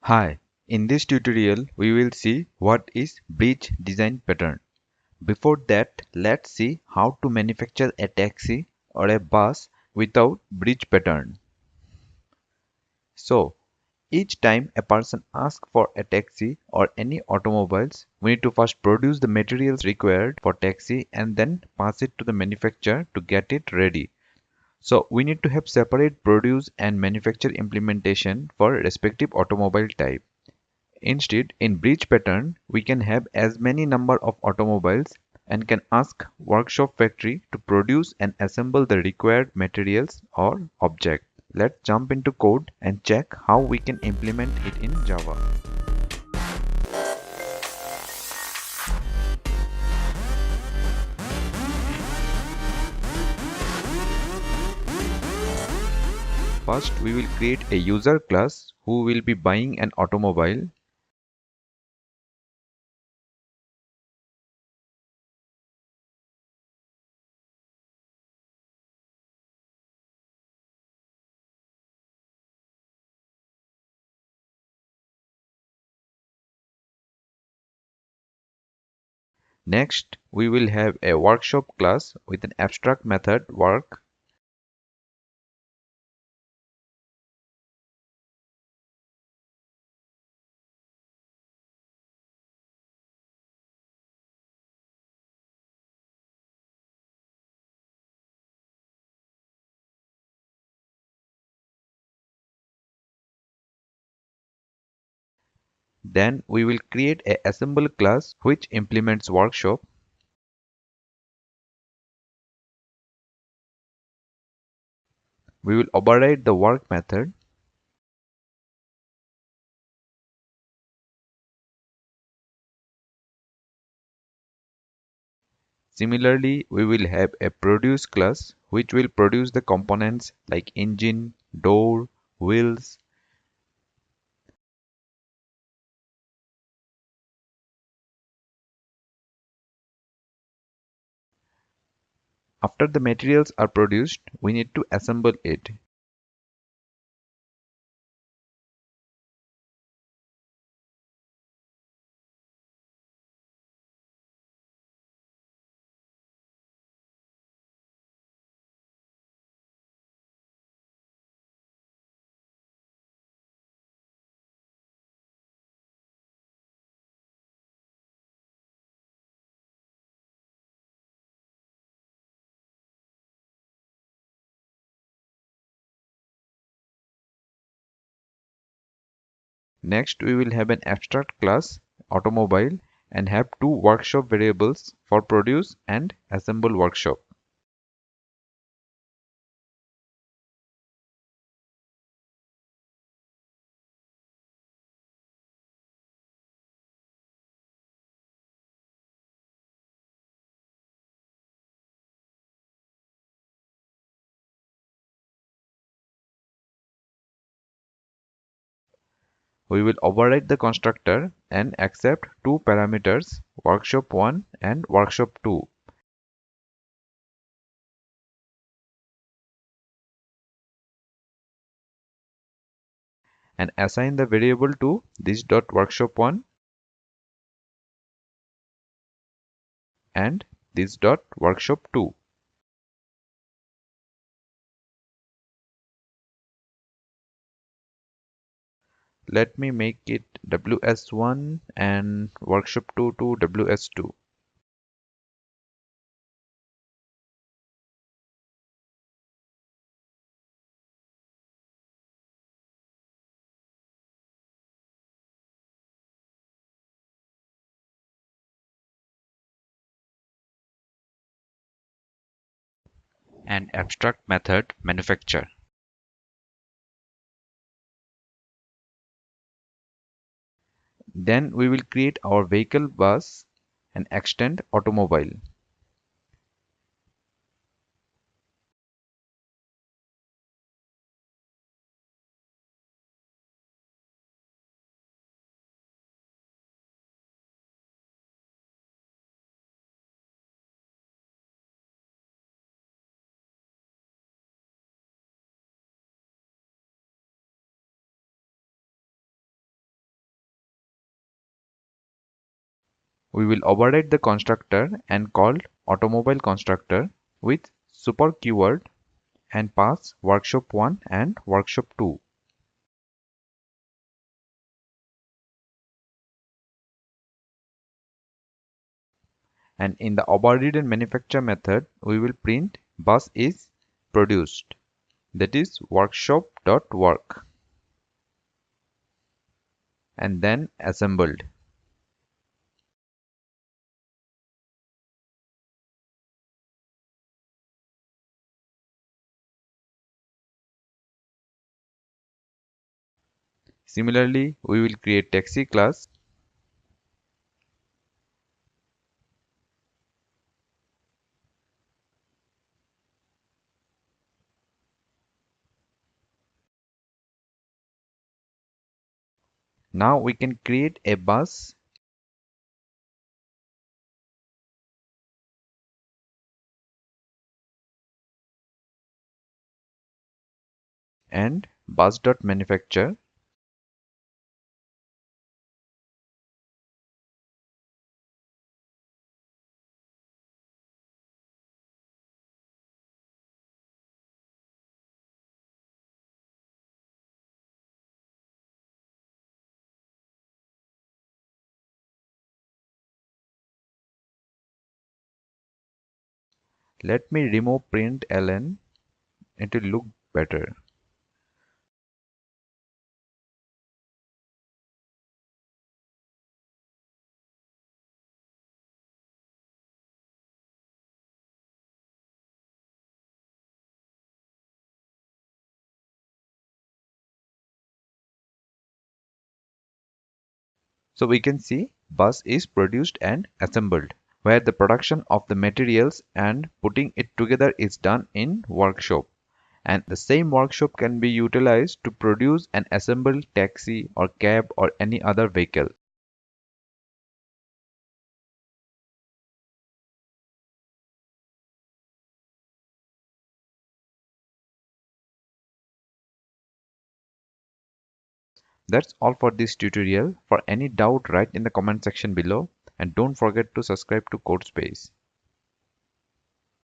Hi, in this tutorial we will see what is bridge design pattern. Before that, let's see how to manufacture a taxi or a bus without bridge pattern. So, each time a person asks for a taxi or any automobiles, we need to first produce the materials required for taxi and then pass it to the manufacturer to get it ready. So we need to have separate produce and manufacture implementation for respective automobile type. Instead, in bridge pattern, we can have as many number of automobiles and can ask workshop factory to produce and assemble the required materials or object. Let's jump into code and check how we can implement it in Java. First, we will create a user class who will be buying an automobile. Next, we will have a workshop class with an abstract method work. Then we will create a assemble class which implements workshop. We will override the work method. Similarly, we will have a produce class which will produce the components like engine, door, wheels. After the materials are produced, we need to assemble it. Next, we will have an abstract class, automobile, and have two workshop variables for produce and assemble workshop. We will override the constructor and accept two parameters, workshop1 and workshop2, and assign the variable to this dot workshop1 and this dot workshop2. Let me make it ws1 and workshop2 to ws2. And abstract method manufacture. Then we will create our vehicle bus and extend automobile. We will override the constructor and call automobile constructor with super keyword and pass workshop 1 and workshop 2. And in the overridden manufacture method, we will print bus is produced, that is workshop.work, and then assembled. Similarly, we will create taxi class now. We can create a bus and bus.manufacture. Let me remove println, it will look better. So we can see bus is produced and assembled, where the production of the materials and putting it together is done in workshop. And the same workshop can be utilized to produce and assemble taxi or cab or any other vehicle. That's all for this tutorial. For any doubt, write in the comment section below, and don't forget to subscribe to CodeSpace.